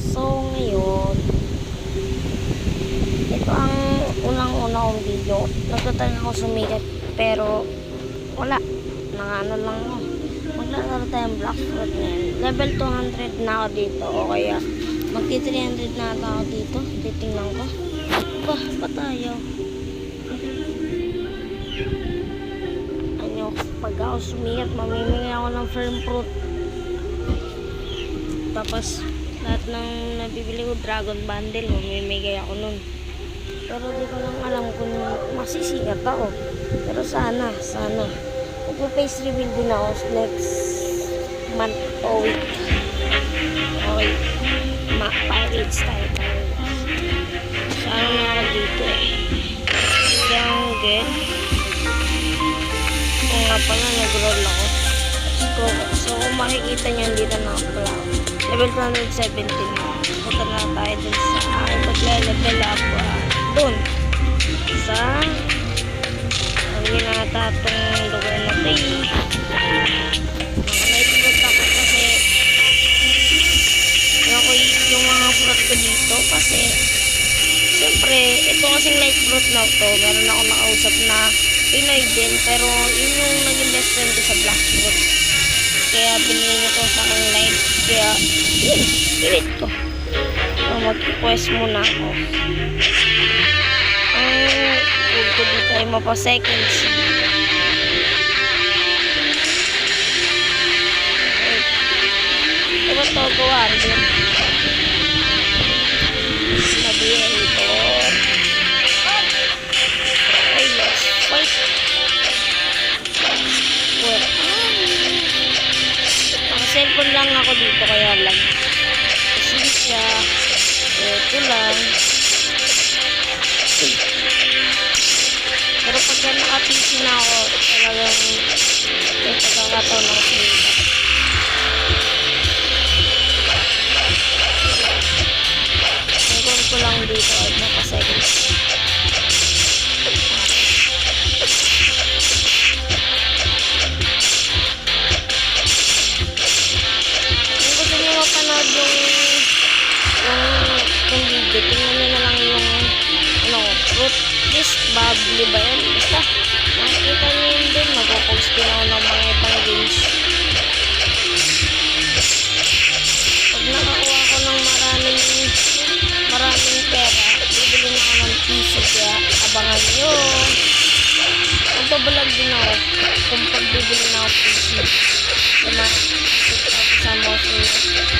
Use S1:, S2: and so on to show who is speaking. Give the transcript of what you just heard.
S1: So, ngayon, ito ang unang-una kong video. Nagtatry ako sumikat, pero wala. Nangano lang ako. Maglalaro tayong black fruit ngayon. Level 200 na ako dito, o kaya magti 300 na ako dito. Titingnan ko. Ba tayo? Ano, pag ako sumikat, mamimigay ako ng firm fruit. Tapos, lahat ng nabibili ko dragon bundle, mamimigay ako nun. Pero di ko lang alam kung masisikat ako. Pero sana. Magpo-face reveal din ako next month o week. Okay. Pirates tayo. Sana na ako dito eh. Jungle. Kung nga pala, nag-roll ako. So, kung makikita nyo, dito na ako pala. Level 217 na. Punta na tayo dun sa pagla-level up. Dun. Sa ang ginatatong lugar na ito eh. Naipagod ako kasi yung mga fruit ko dito kasi siyempre, ito kasing light fruit na ito. Meron ako nakausap na Pinoy din, pero yun yung naging best friend ko sa black fruit. Kaya binili niya ko sa aking light. Kaya, yun, pilit ko. So, mag-request muna ako. Ang food ko dito ay mapa-seconds. Diba ito, gawar din. Nabiyator. Ay, yes. Wait. Wait. Cellphone lang ako dito kaya lang pasensya ito lang pero pagka naka-PC na ako talagang may pagkakataon ako sumita. Ang goal ko lang dito ay mapa-seconds. Yung video, tingnan nyo na lang yung fruit list, bubbly ba yun? Basta, makikita nyo yun din, mag-post din ako ng mga ibang games. Pag nakakuha ko ng maraming pera, bibili na ako ng PC, kaya abangan nyo. Magbabalag din ako kung pagbibili na ako PC. Sama, kasama ko sa